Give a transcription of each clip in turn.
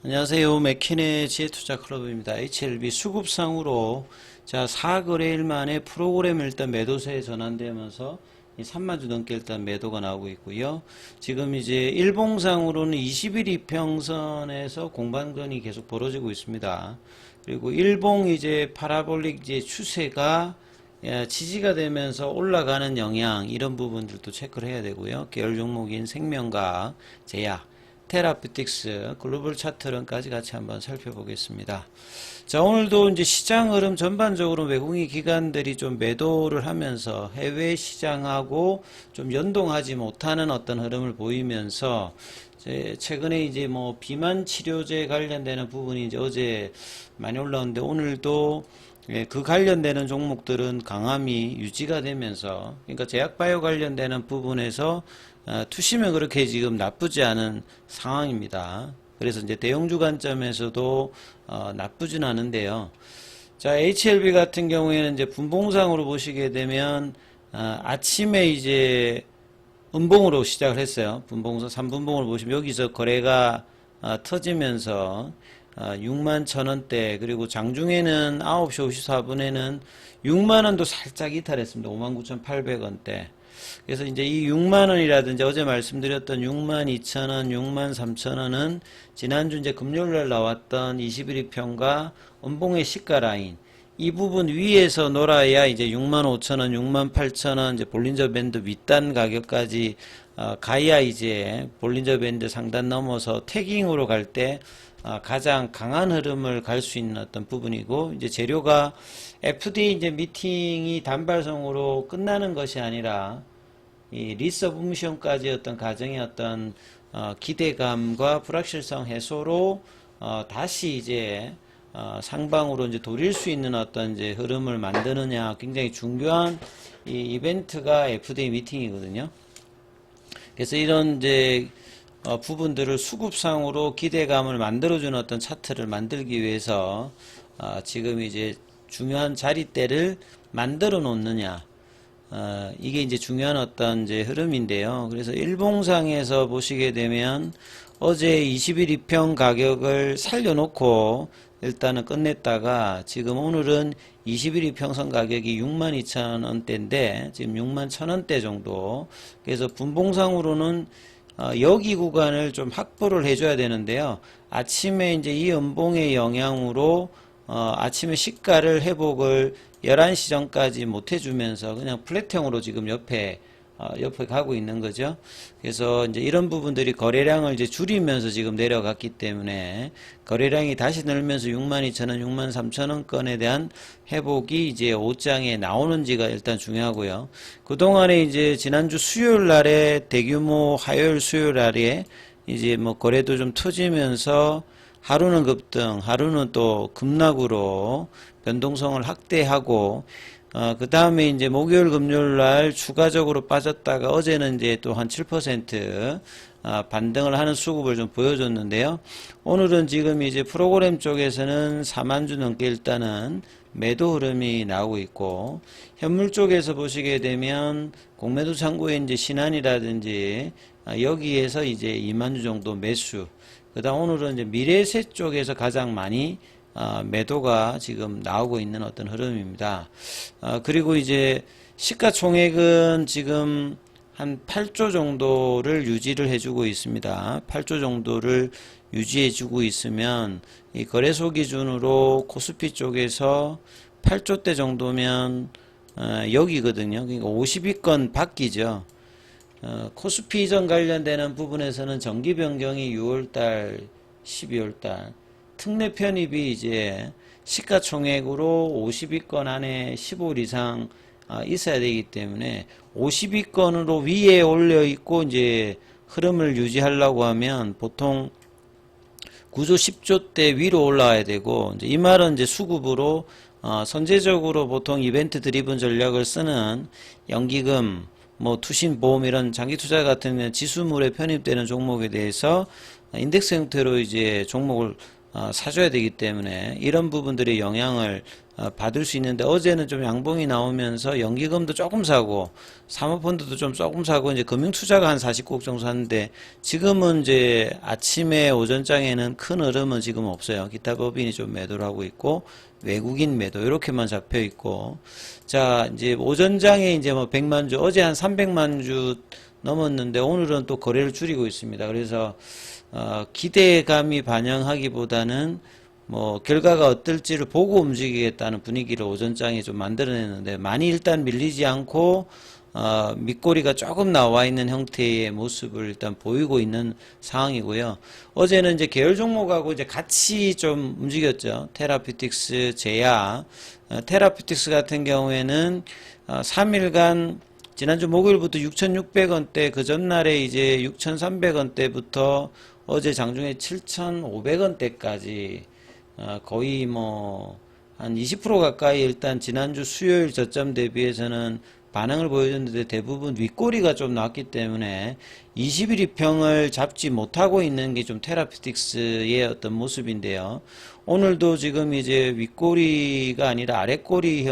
안녕하세요. 맥킨의 지혜투자클럽입니다. HLB 수급상으로 자 4거래일 만에 프로그램 일단 매도세에 전환되면서 3만 주 넘게 일단 매도가 나오고 있고요. 지금 이제 일봉상으로는 21 이평선에서 공방전이 계속 벌어지고 있습니다. 그리고 일봉 이제 파라볼릭 이제 추세가 지지가 되면서 올라가는 영향 이런 부분들도 체크를 해야 되고요. 계열 종목인 생명과학, 제약, 테라피틱스, 글로벌 차트론까지 같이 한번 살펴보겠습니다. 자, 오늘도 이제 시장 흐름 전반적으로 외국인 기관들이 좀 매도를 하면서 해외 시장하고 좀 연동하지 못하는 어떤 흐름을 보이면서 최근에 이제 뭐 비만 치료제 관련되는 부분이 이제 어제 많이 올라오는데 오늘도 그 관련되는 종목들은 강함이 유지가 되면서, 그러니까 제약바이오 관련되는 부분에서 투심은 그렇게 지금 나쁘지 않은 상황입니다. 그래서 이제 대형주 관점에서도 나쁘진 않은데요. 자, HLB 같은 경우에는 이제 분봉상으로 보시게 되면 아침에 이제 음봉으로 시작을 했어요. 분봉상 3분봉을 보시면 여기서 거래가 터지면서 6만 1,000원대, 그리고 장중에는 9시 54분에는 6만원도 살짝 이탈했습니다. 59,800원대. 그래서 이제 이 6만원이라든지 어제 말씀드렸던 62,000원, 63,000원은 지난주 이제 금요일날 나왔던 21일평과 음봉의 시가 라인, 이 부분 위에서 놀아야 이제 65,000원, 68,000원 이제 볼린저 밴드 윗단 가격까지 가야 이제 볼린저 밴드 상단 넘어서 태깅으로 갈 때 가장 강한 흐름을 갈 수 있는 어떤 부분이고, 이제 재료가 FDA 이제 미팅이 단발성으로 끝나는 것이 아니라 이 리서브미션까지 어떤 가정의 어떤 기대감과 불확실성 해소로 다시 이제 상방으로 이제 돌릴 수 있는 어떤 이제 흐름을 만드느냐, 굉장히 중요한 이 이벤트가 FDA 미팅이거든요. 그래서 이런 이제 부분들을 수급상으로 기대감을 만들어주는 어떤 차트를 만들기 위해서 지금 이제 중요한 자리대를 만들어 놓느냐, 이게 이제 중요한 어떤 이제 흐름인데요. 그래서 일봉상에서 보시게 되면 어제 21 이평 가격을 살려놓고 일단은 끝냈다가 지금 오늘은 21 이평선 가격이 62,000원대인데 지금 61,000원대 정도. 그래서 분봉상으로는 여기 구간을 좀 확보를 해줘야 되는데요. 아침에 이제 이 음봉의 영향으로 아침에 시가를 회복을 11시 전까지 못 해주면서 그냥 플랫형으로 지금 옆에 가고 있는 거죠. 그래서 이제 이런 부분들이 거래량을 이제 줄이면서 지금 내려갔기 때문에 거래량이 다시 늘면서 62,000원, 63,000원권에 대한 회복이 이제 옷장에 나오는지가 일단 중요하고요. 그동안에 이제 지난주 수요일 날에 대규모 화요일 수요일 날에 이제 뭐 거래도 좀 터지면서 하루는 급등, 하루는 또 급락으로 변동성을 확대하고, 그 다음에 이제 목요일, 금요일 날 추가적으로 빠졌다가 어제는 이제 또 한 7% 반등을 하는 수급을 좀 보여줬는데요. 오늘은 지금 이제 프로그램 쪽에서는 4만 주 넘게 일단은 매도 흐름이 나오고 있고, 현물 쪽에서 보시게 되면 공매도 창구에 이제 신한이라든지 여기에서 이제 2만 주 정도 매수, 그 다음 오늘은 이제 미래세 쪽에서 가장 많이 매도가 지금 나오고 있는 어떤 흐름입니다. 그리고 이제 시가총액은 지금 한 8조 정도를 유지를 해주고 있습니다. 8조 정도를 유지해주고 있으면 이 거래소 기준으로 코스피 쪽에서 8조대 정도면 여기거든요. 그러니까 50위권 밖이죠. 코스피 이전 관련되는 부분에서는 정기 변경이 6월달, 12월달, 특례 편입이 이제 시가총액으로 50위권 안에 15일 이상 있어야 되기 때문에 50위권으로 위에 올려 있고 이제 흐름을 유지하려고 하면 보통 9조 10조대 위로 올라와야 되고, 이제 이 말은 이제 수급으로 선제적으로 보통 이벤트 드리븐 전략을 쓰는 연기금, 뭐 투신 보험 이런 장기 투자 같은 지수물에 편입되는 종목에 대해서 인덱스 형태로 이제 종목을 사줘야 되기 때문에 이런 부분들의 영향을 받을 수 있는데, 어제는 좀 양봉이 나오면서 연기금도 조금 사고 사모펀드도 좀 조금 사고 이제 금융투자가 한 40곡 정도 샀는데, 지금은 이제 아침에 오전장에는 큰 흐름은 지금 없어요. 기타 법인이 좀 매도를 하고 있고 외국인 매도 이렇게만 잡혀 있고, 자 이제 오전장에 이제 뭐 100만 주, 어제 한 300만 주 넘었는데 오늘은 또 거래를 줄이고 있습니다. 그래서 기대감이 반영하기보다는 뭐 결과가 어떨지를 보고 움직이겠다는 분위기를 오전장에 좀 만들어냈는데, 많이 일단 밀리지 않고 밑꼬리가 조금 나와 있는 형태의 모습을 일단 보이고 있는 상황이고요. 어제는 이제 계열 종목하고 이제 같이 좀 움직였죠. 테라피틱스, 제야. 테라피틱스 같은 경우에는 3일간 지난주 목요일부터 6,600원대, 그 전날에 이제 6,300원대부터 어제 장중에 7,500원대까지 거의 뭐 한 20% 가까이 일단 지난주 수요일 저점 대비해서는 반응을 보여줬는데, 대부분 윗꼬리가 좀 나왔기 때문에 21 이평을 잡지 못하고 있는 게 좀 테라피틱스의 어떤 모습인데요. 오늘도 지금 이제 윗꼬리가 아니라 아랫꼬리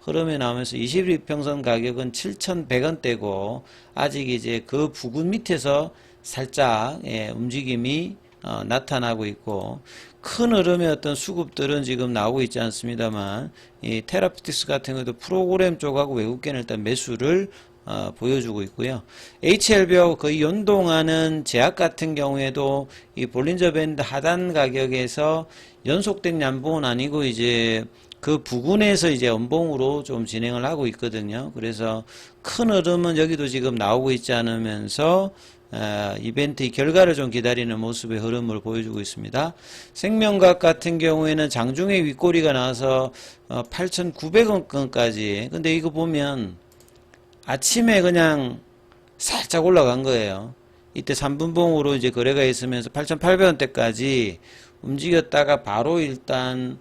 흐름에 나오면서 21 이평선 가격은 7,100원대고 아직 이제 그 부근 밑에서 살짝 움직임이 나타나고 있고, 큰 흐름의 어떤 수급들은 지금 나오고 있지 않습니다만, 이 테라피틱스 같은 경우도 프로그램 쪽하고 외국계는 일단 매수를 보여주고 있고요. HLB하고 거의 연동하는 제약 같은 경우에도 이 볼린저 밴드 하단 가격에서 연속된 양봉은 아니고 이제 그 부근에서 이제 연봉으로 좀 진행을 하고 있거든요. 그래서 큰 흐름은 여기도 지금 나오고 있지 않으면서 이벤트의 결과를 좀 기다리는 모습의 흐름을 보여주고 있습니다. 생명과학 같은 경우에는 장중에 윗꼬리가 나와서 8,900원까지, 근데 이거 보면 아침에 그냥 살짝 올라간 거예요. 이때 3분봉으로 이제 거래가 있으면서 8,800원대까지 움직였다가 바로 일단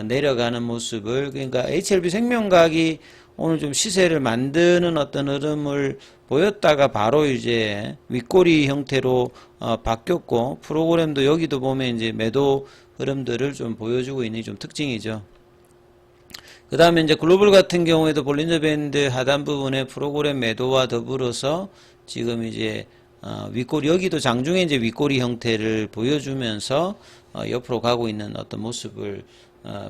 내려가는 모습을, 그러니까 HLB 생명과학이 오늘 좀 시세를 만드는 어떤 흐름을 보였다가 바로 이제 윗꼬리 형태로 바뀌었고, 프로그램도 여기도 보면 이제 매도 흐름들을 좀 보여주고 있는 좀 특징이죠. 그 다음에 이제 글로벌 같은 경우에도 볼린저 밴드 하단 부분에 프로그램 매도와 더불어서 지금 이제 윗꼬리, 여기도 장중에 이제 윗꼬리 형태를 보여주면서 옆으로 가고 있는 어떤 모습을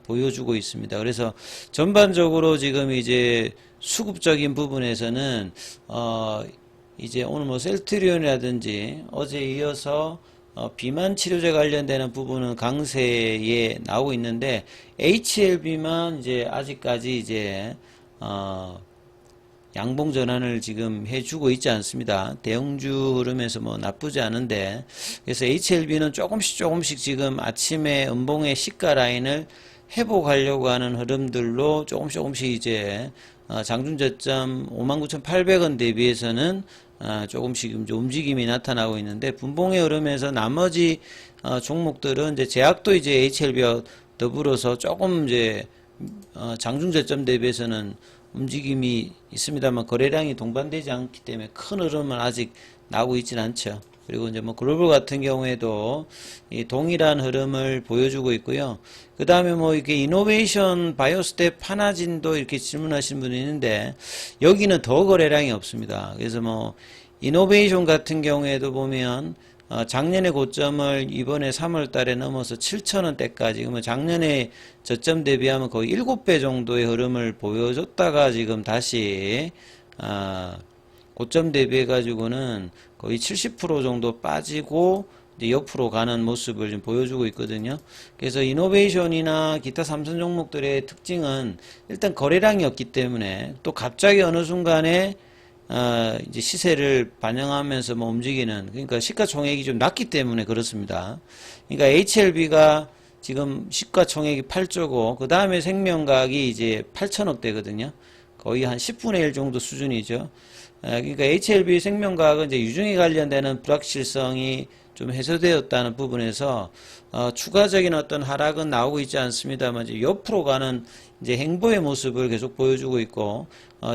보여주고 있습니다. 그래서 전반적으로 지금 이제 수급적인 부분에서는 이제 오늘 뭐 셀트리온이라든지 어제 이어서 비만 치료제 관련되는 부분은 강세에 나오고 있는데, HLB만 이제 아직까지 이제 양봉 전환을 지금 해주고 있지 않습니다. 대형주 흐름에서 뭐 나쁘지 않은데, 그래서 HLB는 조금씩 지금 아침에 음봉의 시가 라인을 회복하려고 하는 흐름들로 조금씩 이제 장중 저점 59,800원 대비해서는 조금씩 이제 움직임이 나타나고 있는데, 분봉의 흐름에서 나머지 종목들은 이제 제약도 이제 HLB와 더불어서 조금 이제 장중 저점 대비해서는 움직임이 있습니다만 거래량이 동반되지 않기 때문에 큰 흐름은 아직 나오고 있지는 않죠. 그리고 이제 뭐 글로벌 같은 경우에도 이 동일한 흐름을 보여주고 있고요. 그 다음에 뭐 이렇게 이노베이션 바이오스텝 파나진도 이렇게 질문하신 분이 있는데, 여기는 더 거래량이 없습니다. 그래서 뭐 이노베이션 같은 경우에도 보면 작년의 고점을 이번에 3월 달에 넘어서 7,000원대까지, 그러면 작년에 저점 대비하면 거의 7배 정도의 흐름을 보여줬다가 지금 다시 고점 대비해 가지고는 거의 70% 정도 빠지고 이제 옆으로 가는 모습을 좀 보여주고 있거든요. 그래서 이노베이션이나 기타 삼선 종목들의 특징은 일단 거래량이 없기 때문에, 또 갑자기 어느 순간에 이제 시세를 반영하면서 뭐 움직이는, 그러니까 시가총액이 좀 낮기 때문에 그렇습니다. 그러니까 HLB가 지금 시가총액이 8조고, 그 다음에 생명과학이 이제 8천억대거든요. 거의 한 10분의 1 정도 수준이죠. 그러니까 HLB 생명과학은 이제 유증에 관련되는 불확실성이 좀 해소되었다는 부분에서 추가적인 어떤 하락은 나오고 있지 않습니다만 이제 옆으로 가는 이제 행보의 모습을 계속 보여주고 있고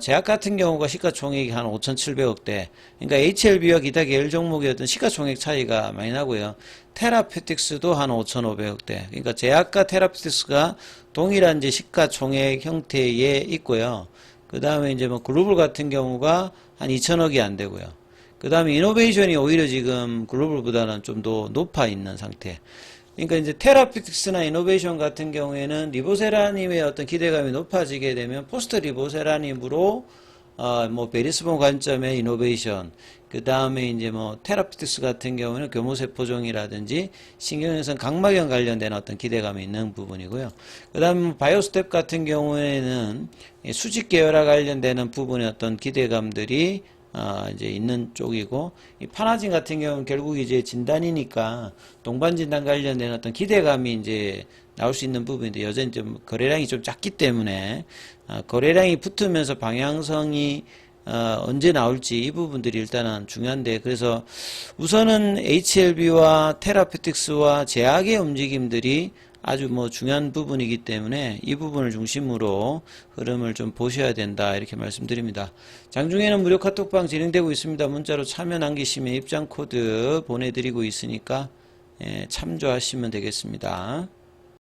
제약 같은 경우가 시가총액이 한 5,700억대, 그러니까 HLB와 기타 계열 종목의 어떤 시가총액 차이가 많이 나고요. 테라피틱스도 한 5,500억대, 그러니까 제약과 테라피틱스가 동일한 이제 시가총액 형태에 있고요. 그 다음에 이제 뭐 글로벌 같은 경우가 한 2,000억이 안 되고요. 그 다음에 이노베이션이 오히려 지금 글로벌보다는 좀 더 높아 있는 상태. 그러니까 이제 테라피틱스나 이노베이션 같은 경우에는 리보세라님의 어떤 기대감이 높아지게 되면 포스트 리보세라님으로 뭐 베리스본 관점의 이노베이션, 그 다음에 이제 뭐 테라피틱스 같은 경우는 교모세포종이라든지 신경영상 각막염 관련된 어떤 기대감이 있는 부분이고요. 그 다음에 바이오스텝 같은 경우에는 수직 계열화 관련되는 부분의 어떤 기대감들이 이제 있는 쪽이고, 이 파나진 같은 경우는 결국 이제 진단이니까 동반 진단 관련된 어떤 기대감이 이제 나올 수 있는 부분인데 여전히 좀 거래량이 좀 작기 때문에 거래량이 붙으면서 방향성이 언제 나올지 이 부분들이 일단은 중요한데, 그래서 우선은 HLB와 테라피틱스와 제약의 움직임들이 아주 뭐 중요한 부분이기 때문에 이 부분을 중심으로 흐름을 좀 보셔야 된다, 이렇게 말씀드립니다. 장중에는 무료 카톡방 진행되고 있습니다. 문자로 참여 남기시면 입장 코드 보내드리고 있으니까 참조하시면 되겠습니다.